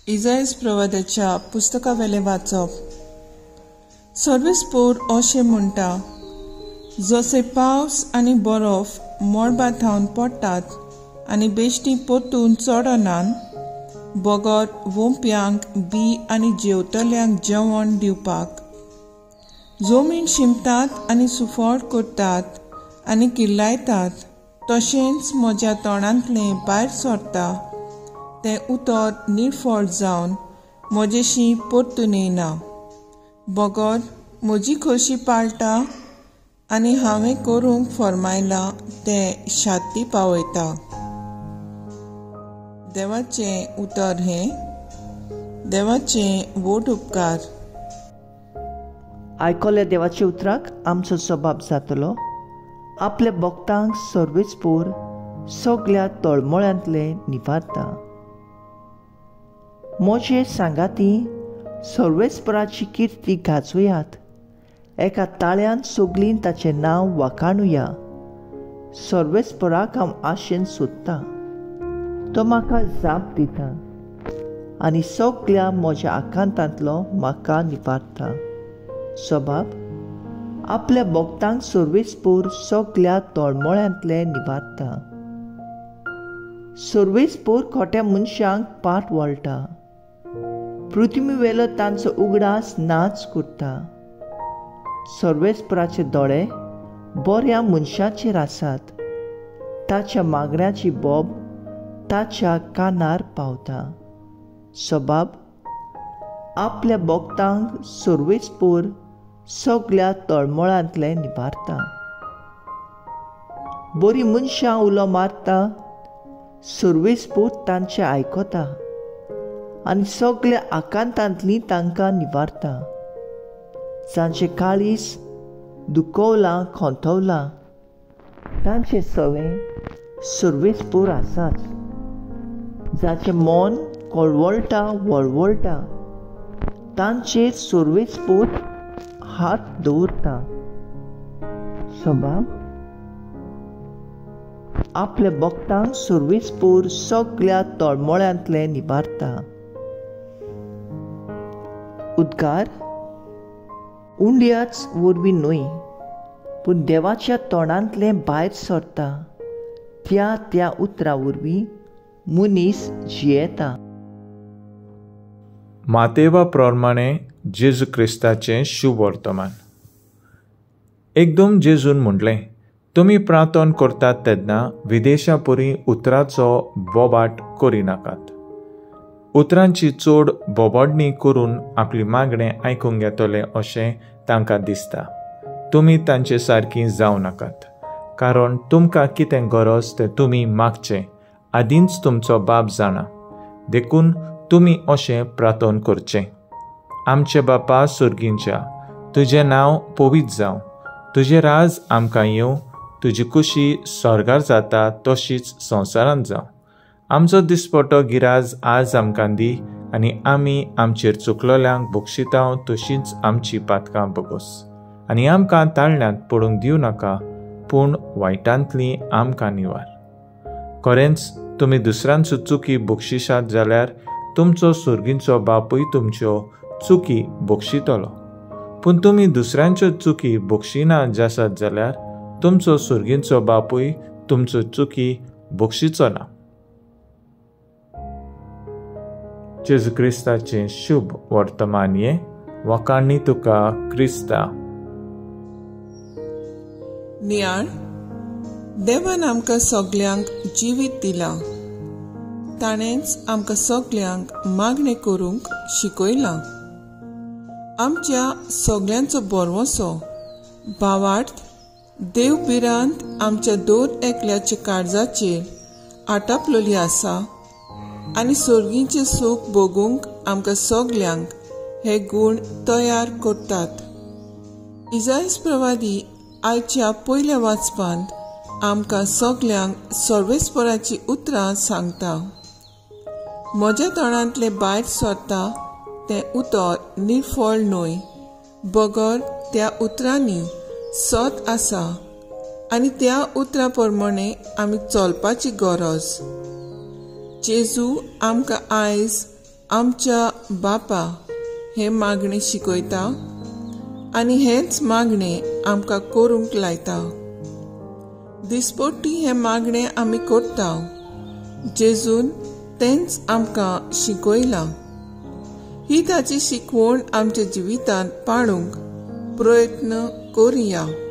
इसायास प्रवाद्याच्या पुस्तका वेले वाचप. सर्वेस्पोर अशें म्हणटा, जसे पावस आनी बरफ मळबाथावन पडटात आनी बेश्टी परतून चडनान, बगर वोंप्यांक बी आनी जेवतल्यांक जेवण दिवपाक. जमीन शिंपतात आनी सुफोड करतात आनी किल्लायतात, तशेंच म्हज्या तोंडांतलें भायर सरता तें उतर निर्फळ जावन म्हजेशी परतून येना. बगर म्हजी खोशी पाळटा आनी हांवें करूंक फरमायलां तें शात्ती पावयता. देवाचें उतर हें. देवाचें वोट उपकार. आयकल्ल्या देवाच्या उतराक आमचो जबाब जातलो. आपल्या भक्तांक सर्वेस्पोर सगळ्या तळमळ्यांतले निवारता. म्हजे सांगाती, सर्वेस्पराची किर्ती गाजोवयात. एका ताळ्यान सगळीं ताचें नांव वाखाणुया. सर्वेस्पराक हांव आशेन सोदतां. तो म्हाका जाप दिता आनी सगळ्या म्हज्या आकांतांतलो म्हाका निवारता. जबाब. आपल्या भक्तांक सर्वेस्पोर सगळ्या तळमळ्यांतले निवारता. सर्वेस्पोर खोट्या मनशांक पाट वळटा. पृथ्वी वेलो तांचो उगडास नाच करता. सर्वेस्पराचे दोळे बऱ्या मनशाचेर आसात. ताच्या मागण्याची बोब ताच्या कानार पावता. जबाब. आपल्या भक्तांक सर्वेस्पोर सगळ्या तळमळांतले निवारता. बरी मनशां उलो मारता, सर्वेस्पोर तांचें आयकता आनी सगळ्या आकांतांतलीं तांकां निवारता. जांचें काळीज दुखवलां खोंतवलां, तांचे सवें सर्वेस्पोर आसाच. जांचें मन कळवळटा वळवळटा, तांचेर सर्वेस्पोर हात दवरता. जबाब. आपल्या भक्तांक सर्वेस्पोर सगळ्या तळमळ्यांतले निवारता. उद्गार. उंड्याच वरवीं न्हय, पूण देवाच्या तोंडांतलें भायर सरता त्या उतरा वरवीं मनीस जियेता. मातेवा प्रमाणे जेजू क्रिस्ताचें शुभ वर्तमान. एकदम जेजून म्हटलें, तुमी प्रार्थना करतात तेन्ना विदेशा परी उतराचो बोबाट करिनाकात. उतरांची चड बोबडणी करून आपली मागणें आयकूंक घेतले अशें तांकां दिसता. तुमी तांचे सारकीं जावं नाकात, कारण तुमकां कितें गरज तें तुमी मागचें आदींच तुमचो बाप जाणा. देखून तुमी अशें प्रार्थना करचें. आमचे बापा सुर्गींच्या, तुजें नांव पवित्र जावं. तुजें राज आमकां येवं. तुजी कुशी स्वर्गार जाता तशीच संवसारांत जावं. आमचो दिसपटो गिराज आज आमकां दी आनी आमी आमचेर चुकलोल्यांक बक्षितांव तशींच आमची पातकां बगोस. आनी आमकां ताळण्यांत पडूंक दिवं नाका, पूण वायटांतलीं आमकां निवार. खरेंच तुमी दुसऱ्यांचो चुकी बक्षिशात जाल्यार तुमचो सुर्गींचो बापूय तुमच्यो चुकी बक्षितलो. पूण तुमी दुसऱ्यांच्यो चुकी बक्षिनात आसात जाल्यार तुमचो सुर्गींचो बापूय तुमच्यो चुकी बक्षिचो ना. जेजू क्रिस्ताचें शुभ वर्तमान हें. वखाणी तुका क्रिस्ता. नियाळ. देवान आमकां सगल्यांक जिवीत दिलां. ताणेंच आमकां सगल्यांक मागणें करूंक शिकयलां. आमच्या सगल्यांचो बरवसो भावार्थ देवबिरांत आमच्या दोन एकल्याच्या काळजाचेर आटापलोली आसा आनी सर्गींचें सूख भोगूंक आमकां सगल्यांक हे गूण तयार करतात. इसायास प्रवादी आयच्या पयल्या वाचपांत आमकां सगल्यांक सर्वेस्पराची उतरां सांगता. म्हज्या तोंडांतले भायर सरता तें उतर निर्फळ न्हय, बगर त्या उतरांनी सत आसा आनी त्या उतरा प्रमाणे आमी चलपाची गरज. जेजू आमकां आयज आमच्या बापा हे मागणे शिकयता आनी हेच मागणे आमकां करूंक लायता. दिसपट्टी हे मागणे आमी करता. जेजून तेंच आमकां शिकयलां. ही ताची शिकवण आमच्या जिवितांत पाळूंक प्रयत्न करुया.